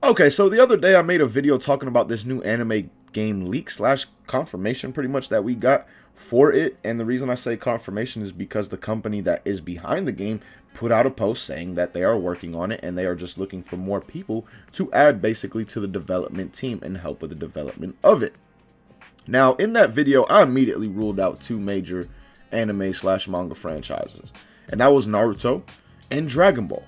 Okay, so the other day I made a video talking about this new anime game leak slash confirmation pretty much that we got for it. And the reason I say confirmation is because the company that is behind the game put out a post saying that they are working on it and they are just looking for more people to add basically to the development team and help with the development of it. Now, in that video, I immediately ruled out two major anime slash manga franchises, and that was Naruto and Dragon Ball.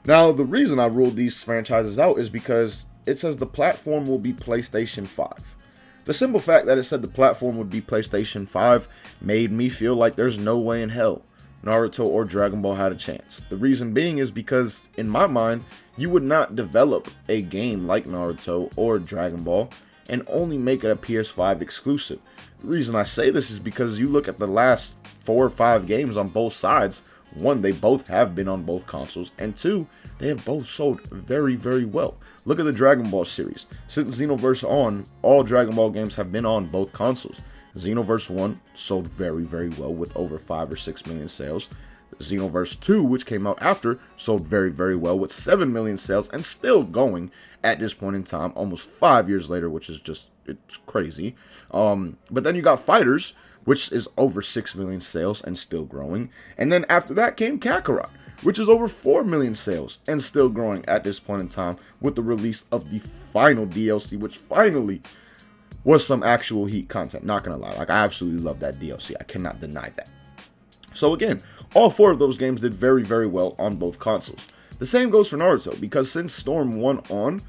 Now, the reason I ruled these franchises out is because it says the platform will be PlayStation 5. The simple fact that it said the platform would be PlayStation 5 made me feel like there's no way in hell Naruto or Dragon Ball had a chance. The reason being is because, in my mind, you would not develop a game like Naruto or Dragon Ball and only make it a PS5 exclusive. The reason I say this is because you look at the last 4 or 5 games on both sides. One, they both have been on both consoles, and two, they have both sold very, very well. Look at the Dragon Ball series. Since Xenoverse on, all Dragon Ball games have been on both consoles. Xenoverse 1 sold very, very well with over 5 or 6 million sales. Xenoverse 2, which came out after, sold very, very well with 7 million sales and still going at this point in time, almost 5 years later, which is just, it's crazy. But then you got Fighters, which is over 6 million sales and still growing. And then after that came Kakarot, which is over 4 million sales and still growing at this point in time with the release of the final DLC, which finally was some actual heat content. Not gonna lie, like, I absolutely love that DLC. I cannot deny that. So again, all 4 of those games did very, very well on both consoles. The same goes for Naruto, because since Storm 1 on,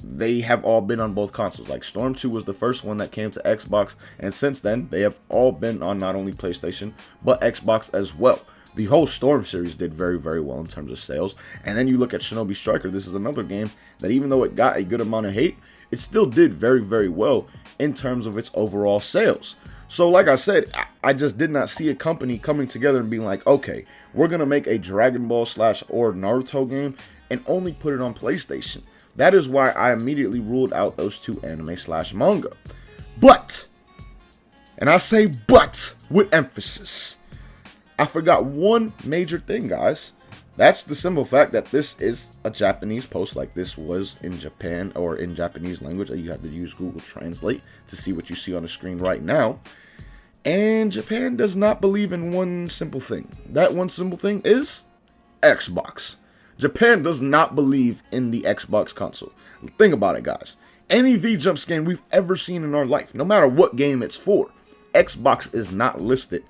they have all been on both consoles. Like, Storm 2 was the first one that came to Xbox, and since then, they have all been on not only PlayStation, but Xbox as well. The whole Storm series did very, very well in terms of sales. And then you look at Shinobi Striker. This is another game that, even though it got a good amount of hate, it still did very, very well in terms of its overall sales. So like I said, I just did not see a company coming together and being like, okay, we're going to make a Dragon Ball slash or Naruto game and only put it on PlayStation. That is why I immediately ruled out those two anime slash manga. But, and I say but with emphasis, I forgot one major thing, guys. That's the simple fact that this is a Japanese post, like this was in Japan or in Japanese language. You have to use Google Translate to see what you see on the screen right now. And Japan does not believe in one simple thing. That one simple thing is Xbox. Japan does not believe in the Xbox console. Think about it, guys. Any V-Jump scan we've ever seen in our life, no matter what game it's for, Xbox is not listed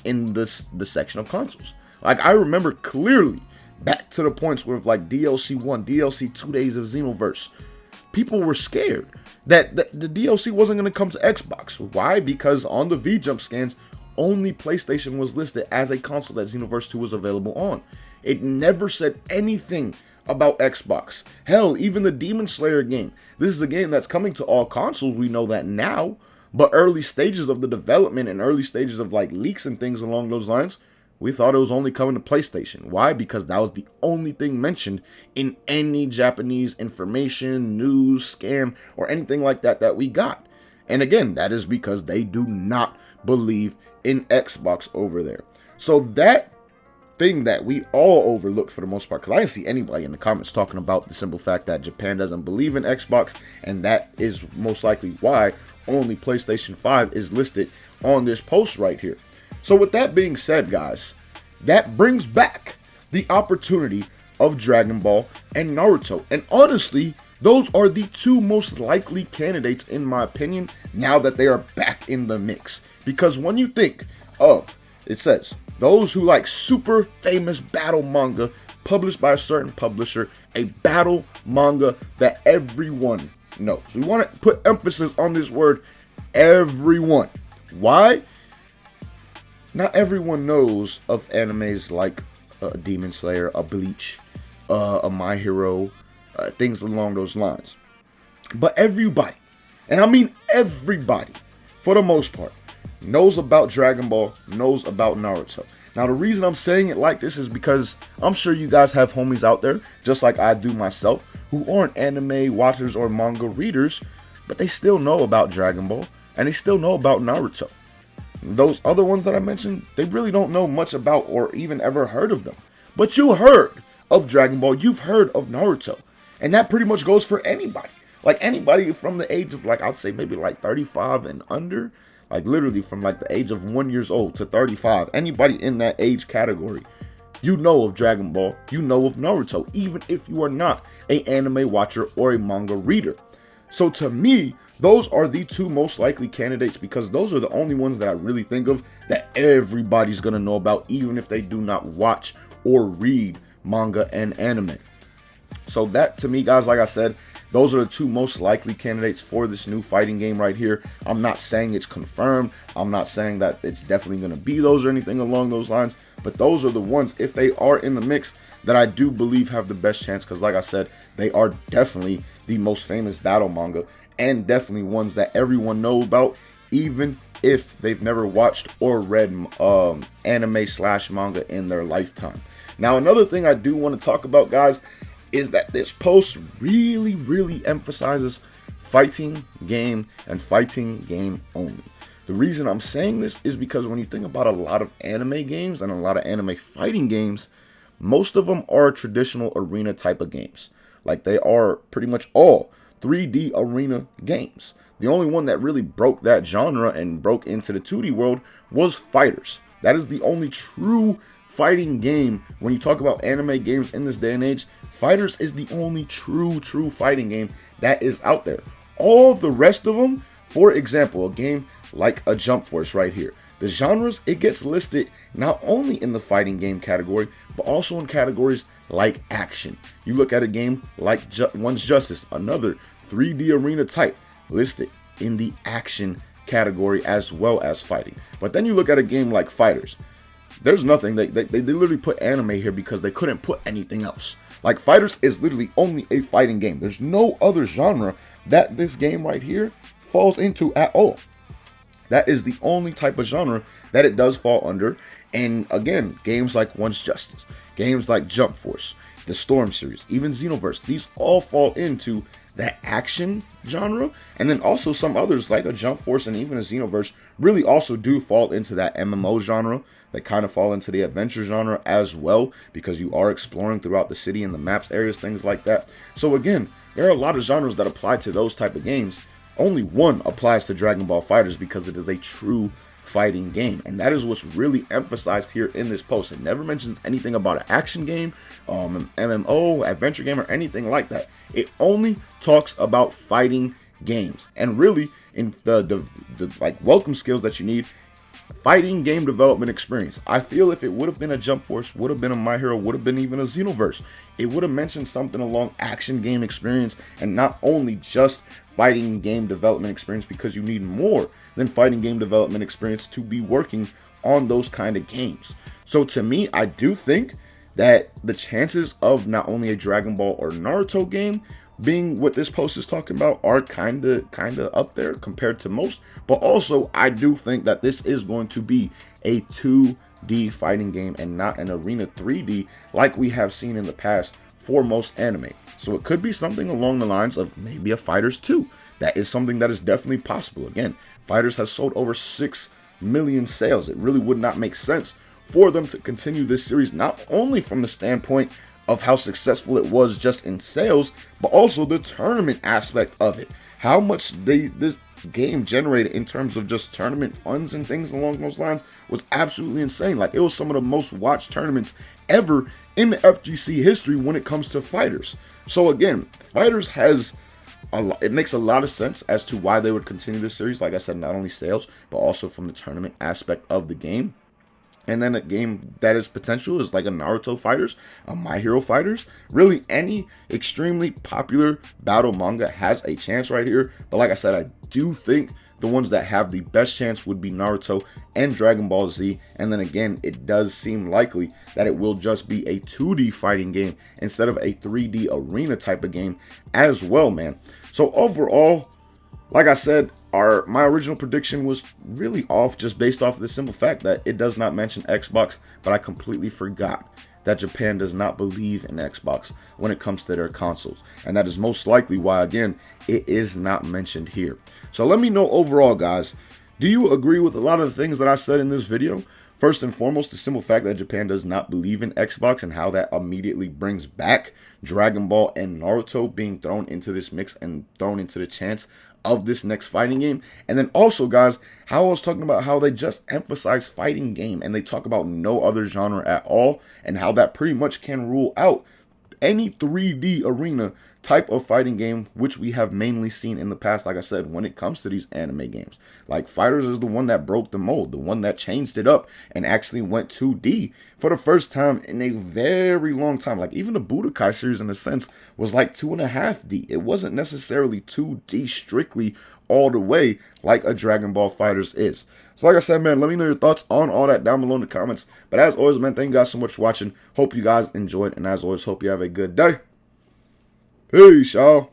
in the section of consoles. Like, I remember clearly back to the points where, like, DLC 1, DLC 2 Days of Xenoverse, people were scared that the DLC wasn't going to come to Xbox. Why? Because on the V-Jump scans, only PlayStation was listed as a console that Xenoverse 2 was available on. It never said anything about Xbox. Hell, even the Demon Slayer game. This is a game that's coming to all consoles. We know that now. But early stages of the development and early stages of, like, leaks and things along those lines, we thought it was only coming to PlayStation. Why? Because that was the only thing mentioned in any Japanese information, news, scam, or anything like that that we got. And again, that is because they do not believe in Xbox over there. So that thing that we all overlooked for the most part, because I didn't see anybody in the comments talking about the simple fact that Japan doesn't believe in Xbox, and that is most likely why only PlayStation 5 is listed on this post right here. So with that being said, guys, that brings back the opportunity of Dragon Ball and Naruto. And honestly, those are the two most likely candidates, in my opinion, now that they are back in the mix. Because when you think of, it says, those who like super famous battle manga published by a certain publisher, a battle manga that everyone knows. We want to put emphasis on this word, everyone. Why? Not everyone knows of animes like Demon Slayer, a Bleach, a My Hero, things along those lines. But everybody, and I mean everybody, for the most part, knows about Dragon Ball, knows about Naruto. Now, the reason I'm saying it like this is because I'm sure you guys have homies out there, just like I do myself, who aren't anime watchers or manga readers, but they still know about Dragon Ball, and they still know about Naruto. Those other ones that I mentioned, they really don't know much about or even ever heard of them. But you heard of Dragon Ball, you've heard of Naruto. And that pretty much goes for anybody. Like anybody from the age of, like, I'd say maybe like 35 and under, like literally from like the age of 1 year old to 35, anybody in that age category, you know of Dragon Ball, you know of Naruto, even if you are not an anime watcher or a manga reader. So to me, those are the two most likely candidates, because those are the only ones that I really think of that everybody's gonna know about, even if they do not watch or read manga and anime. So that, to me, guys, like I said, those are the two most likely candidates for this new fighting game right here. I'm not saying it's confirmed. I'm not saying that it's definitely going to be those or anything along those lines. But those are the ones, if they are in the mix, that I do believe have the best chance. Because like I said, they are definitely the most famous battle manga. And definitely ones that everyone knows about, even if they've never watched or read anime / manga in their lifetime. Now, another thing I do want to talk about, guys, is that this post really emphasizes fighting game and fighting game only. The reason I'm saying this is because when you think about a lot of anime games and a lot of anime fighting games, most of them are traditional arena type of games. Like, they are pretty much all 3D arena games. The only one that really broke that genre and broke into the 2D world was Fighters. That is the only true fighting game. When you talk about anime games in this day and age, Fighters is the only true fighting game that is out there. All the rest of them, for example, a game like a Jump Force right here, the genres, it gets listed not only in the fighting game category, but also in categories like action. You look at a game like One's Justice, another 3D arena type, listed in the action category as well as fighting. But then you look at a game like Fighters, there's nothing, they literally put anime here because they couldn't put anything else. Like, Fighters is literally only a fighting game. There's no other genre that this game right here falls into at all. That is the only type of genre that it does fall under. And again, games like One's Justice, games like Jump Force, the Storm series, even Xenoverse, these all fall into that action genre. And then also some others like a Jump Force and even a Xenoverse really also do fall into that MMO genre. They kind of fall into the adventure genre as well, because you are exploring throughout the city and the maps areas, things like that. So again, there are a lot of genres that apply to those type of games. Only one applies to Dragon Ball FighterZ because it is a true fighting game, and that is what's really emphasized here in this post. It never mentions anything about an action game, MMO, adventure game, or anything like that. It only talks about fighting games, and really in the like welcome skills that you need. Fighting game development experience. I feel if it would have been a Jump Force, would have been a My Hero, would have been even a Xenoverse, it would have mentioned something along action game experience and not only just fighting game development experience, because you need more than fighting game development experience to be working on those kind of games. So to me, I do think that the chances of not only a Dragon Ball or Naruto game being what this post is talking about are kind of up there compared to most. But also, I do think that this is going to be a 2D fighting game and not an arena 3D like we have seen in the past for most anime. So it could be something along the lines of maybe a Fighters 2. That is something that is definitely possible. Again, Fighters has sold over 6 million sales. It really would not make sense for them to continue this series, not only from the standpoint of how successful it was just in sales, but also the tournament aspect of it. How much this game generated in terms of just tournament funds and things along those lines was absolutely insane. Like, it was some of the most watched tournaments ever in the FGC history when it comes to Fighters. So again, Fighters has it makes a lot of sense as to why they would continue this series. Like I said, not only sales, but also from the tournament aspect of the game. And then a game that is potential is like a Naruto Fighters, a My Hero Fighters. Really, any extremely popular battle manga has a chance right here. But like I said, I do think the ones that have the best chance would be Naruto and Dragon Ball Z. And then again, it does seem likely that it will just be a 2D fighting game instead of a 3D arena type of game as well, man. So overall, like I said, my original prediction was really off, just based off of the simple fact that it does not mention Xbox, but I completely forgot that Japan does not believe in Xbox when it comes to their consoles. And that is most likely why, again, it is not mentioned here. So let me know overall, guys, do you agree with a lot of the things that I said in this video? First and foremost, the simple fact that Japan does not believe in Xbox and how that immediately brings back Dragon Ball and Naruto being thrown into this mix and thrown into the chance of this next fighting game. And then also, guys, how I was talking about how they just emphasize fighting game and they talk about no other genre at all, and how that pretty much can rule out any 3D arena type of fighting game, which we have mainly seen in the past, like I said, when it comes to these anime games. Like, Fighters is the one that broke the mold, the one that changed it up and actually went 2D for the first time in a very long time. Like, even the Budokai series, in a sense, was like 2.5D. It wasn't necessarily 2D strictly all the way like a Dragon Ball Fighters is. So like I said, man, let me know your thoughts on all that down below in the comments. But as always, man, thank you guys so much for watching. Hope you guys enjoyed, and as always, hope you have a good day. Peace, y'all.